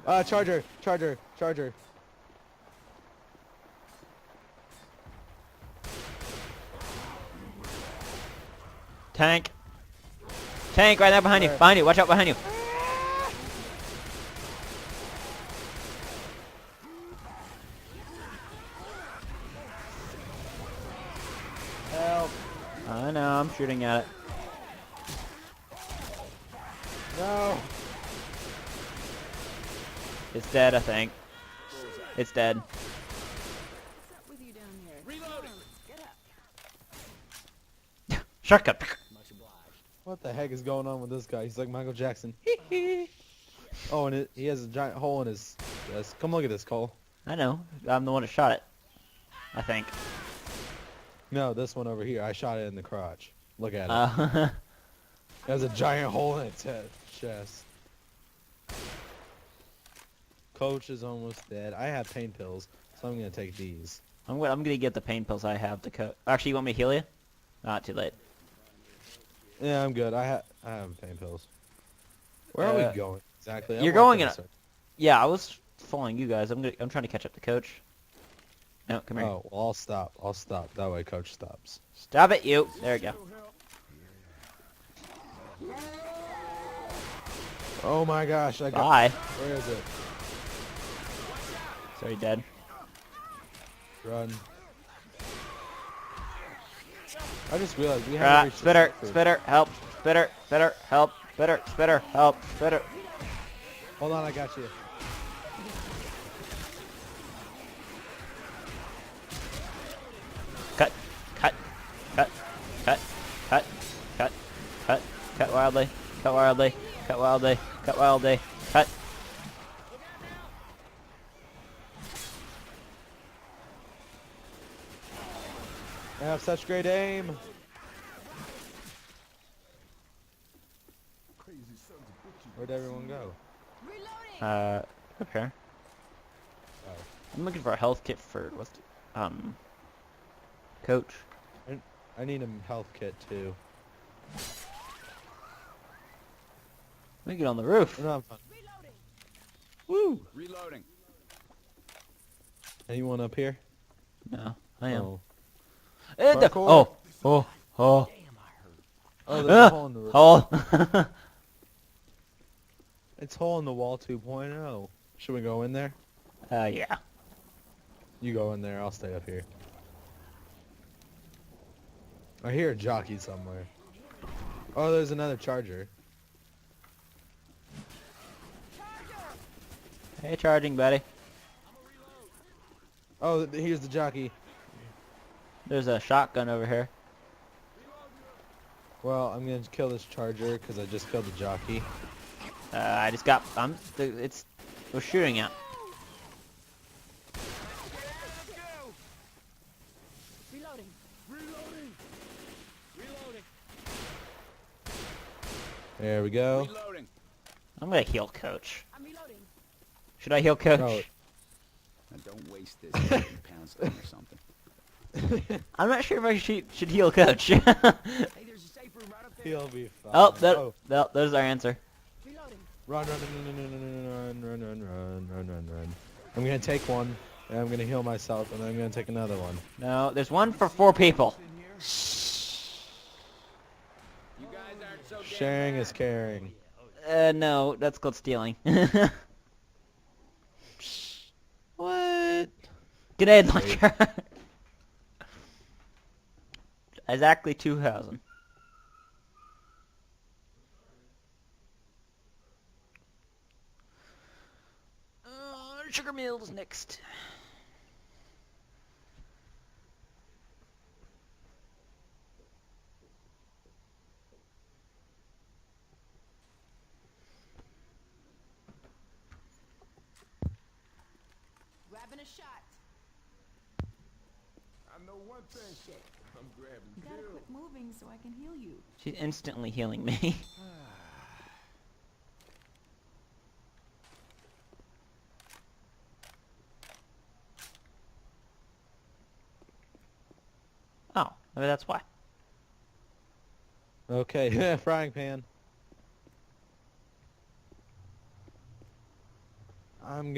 Charger. Tank. Tank right there behind you. Where? Behind you. Watch out behind you. Help. I know. I'm shooting at it. No. It's dead, I think. It's dead. Shortcut. What the heck is going on with this guy? He's like Michael Jackson. Oh, and he has a giant hole in his chest. Come look at this, Cole. I know. I'm the one that shot it. I think. No, this one over here. I shot it in the crotch. Look at it. Uh, It has a giant hole in its chest. Coach is almost dead. I have pain pills, so I'm gonna take these. I'm gonna get the pain pills I have to Actually, you want me to heal you? Not too late. Yeah, I'm good. I have pain pills. Where are we going exactly? You're going in. Yeah, I was following you guys. I'm trying to catch up to Coach. No, come here. Oh, well, I'll stop. I'll stop. That way Coach stops. Stop it, you. There we go. Oh my gosh! I got. Bye. Where is it? Sorry, dead. Run. I just realized we haven't reached Spitter, the spitter, help, spitter, spitter, help, spitter, spitter, help, spitter. Hold on, I got you. Cut, cut, cut, cut, cut, cut, cut, cut wildly, cut wildly, cut wildly, cut wildly, cut. I have such great aim. Where'd everyone go? Up here. Oh. I'm looking for a health kit for Coach. I need a health kit too. Let me get on the roof. No, I'm fine. Woo! Reloading. Anyone up here? No, I am. Oh. Oh, oh, oh. Oh, there's a hole in the roof. Hole. It's hole in the wall 2.0. Should we go in there? Yeah. You go in there. I'll stay up here. I hear a jockey somewhere. Oh, there's another charger. Hey, charging, buddy. Oh, here's the jockey. There's a shotgun over here. Well, I'm gonna kill this charger because I just killed the jockey. I just got. We're shooting at. Reloading. Reloading. Reloading. There we go. Reloading. I'm gonna heal Coach. I'm reloading. Should I heal Coach? No. Now don't waste this. Pounds on or something. I'm not sure if I should heal Coach. Hey, there's a safe room right up there. He'll be fine. Oh, there's our answer. Reloading. Run, run, run, run, run, run, run, run, run, run, run. I'm gonna take one, and I'm gonna heal myself, and then I'm gonna take another one. No, there's one for 4 people. You guys aren't so damn Sharing bad. is caring. No, that's called stealing. What? Grenade launcher. Exactly 2,000. Sugar Mills next. Grabbing a shot. I know one thing, sir. I'm grabbing You gotta pills. quit moving so I can heal you. She's instantly healing me. Oh, maybe that's why. Okay, frying pan. I'm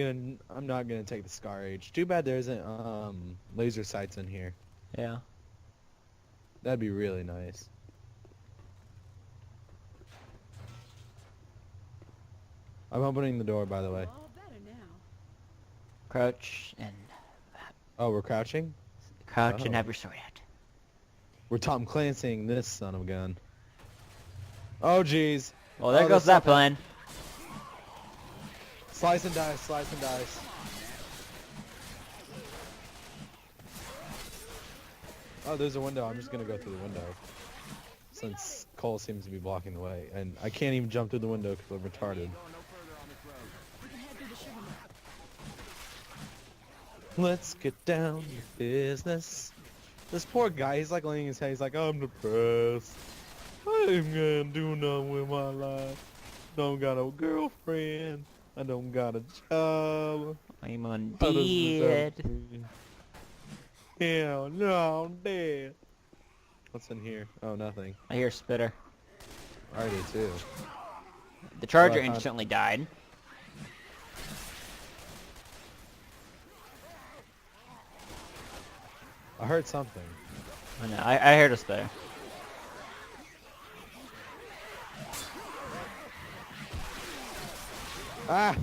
not gonna take the Scar Age. Too bad there isn't laser sights in here. Yeah. That'd be really nice. I'm opening the door, by the way. All better now. Crouch and Oh, we're crouching? crouch and Oh. have your sword out. We're Tom Clancying this son of a gun. Oh, jeez. Well, there Oh, goes there's that something. plan. Slice and dice, slice and dice. Oh, there's a window. I'm just gonna go through the window. Since Cole seems to be blocking the way. And I can't even jump through the window because I'm retarded. We can head through the sugar mill. Let's get down to business. This poor guy, he's like laying his head. He's like, I'm depressed. I ain't gonna do nothing with my life. Don't got a girlfriend. I don't got a job. I'm on I don't deserve dead. free. Hell no, I'm dead. What's in here? Oh, nothing. I hear a spitter. I do too. The charger Well, instantly died. I heard something. I know. I heard a spitter. Ah!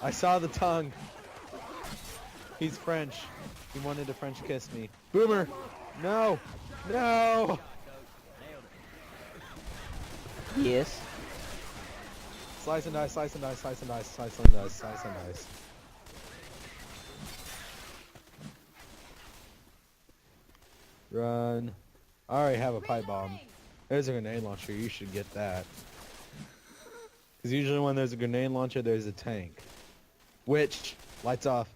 I saw the tongue. He's French. He wanted to French kiss me. Boomer! No! No! Yes. Slice and dice, slice and dice, slice and dice, slice and dice, slice and dice. Run. I already have a pipe bomb. There's a grenade launcher. You should get that. Because usually when there's a grenade launcher, there's a tank. Which, lights off.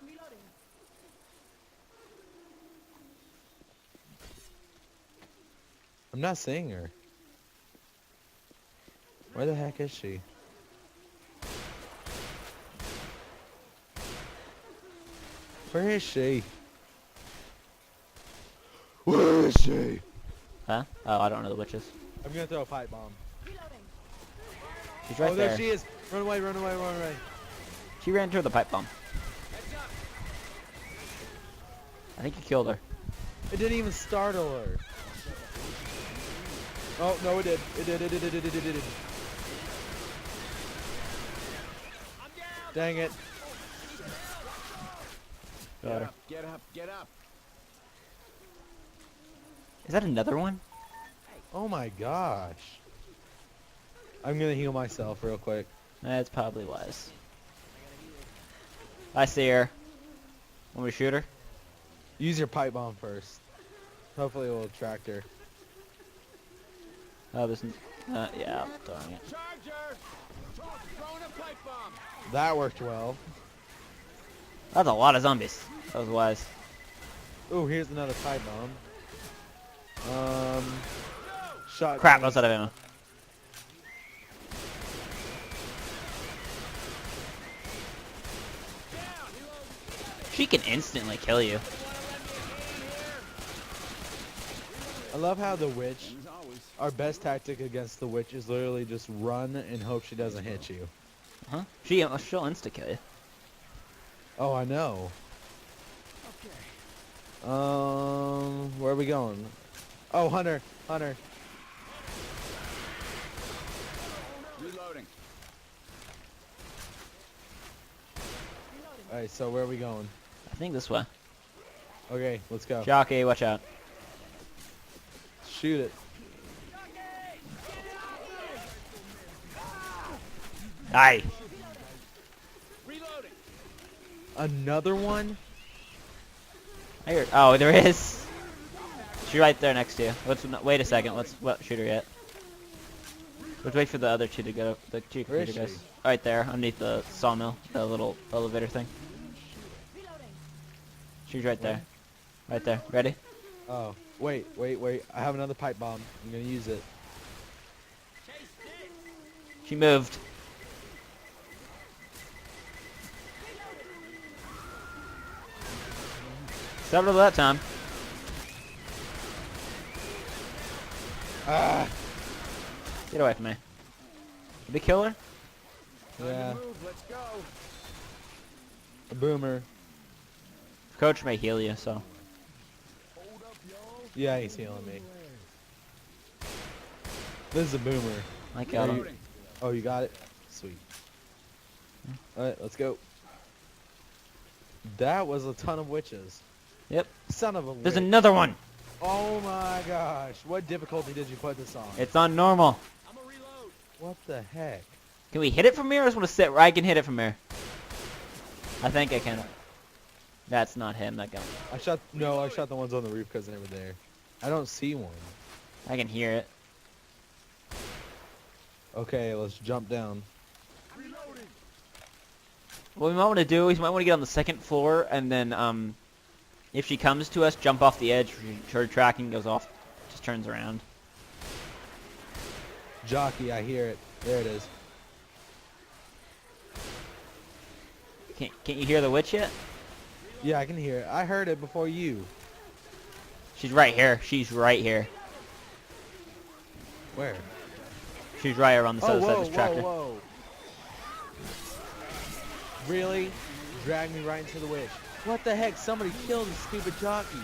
I'm reloading. I'm not seeing her. Where the heck is she? Where is she? Where is she? Huh? Oh, I don't know the witches. I'm gonna throw a pipe bomb. Reloading. She's right oh, there there. she is! Run away, run away, run away. She ran through the pipe bomb. I think you killed her. It didn't even startle her. Oh, no, it did. It did, it did, it did, it did, it did. Dang it. Got her. Get up, get up. Is that another one? Oh my gosh. I'm gonna heal myself real quick. That's probably wise. I see her. Want me to shoot her? Use your pipe bomb first. Hopefully it will attract her. Oh, this. Yeah, I'm throwing it. Charger! Throwing a pipe bomb! That worked well. That's a lot of zombies. That was wise. Oh, here's another pipe bomb. Shot. Crap, I was out of ammo. She can instantly kill you. I love how the witch, As always. our best tactic against the witch is literally just run and hope she doesn't hit you. Huh? She'll insta kill you. Oh, I know. Okay. Where are we going? Oh, Hunter, Hunter. Reloading. Alright, so where are we going? I think this way. Okay, let's go. Jockey, watch out. Shoot it. Aye. Reloading. Another one? I heard. Oh, there is. She's right there next to you. Wait a second. Let's shoot her yet. Let's wait for the other two to go. The two Where is guys. she? Right there, underneath the sawmill, the little elevator thing. Reloading. She's right there. Right there. Ready? Oh, wait. I have another pipe bomb. I'm gonna use it. She moved. Several that time. Ah! Get away from me. Did we kill her? Yeah, Move, let's go. a boomer. Coach may heal you, so. Yeah, he's healing me. This is a boomer. I got him. Reloading. Oh, you got it? Sweet. Alright, let's go. That was a ton of witches. Yep. Son of a There's witch. another one. Oh my gosh. What difficulty did you put this on? It's on normal. What the heck? Can we hit it from here? I just want to sit where I can hit it from here. I think I can. That's not him. That guy. I shot the ones on the roof because they were there. I don't see one. I can hear it. Okay, let's jump down. What we might want to do is we might want to get on the second floor and then if she comes to us, jump off the edge. Her tracking goes off, just turns around. Jockey, I hear it. There it is. Can't you hear the witch yet? Yeah, I can hear it. I heard it before you. She's right here. She's right here. Where? She's right around the Oh, other side whoa, of this tractor. whoa. Really? Drag me right into the witch. What the heck? Somebody killed the stupid jockey.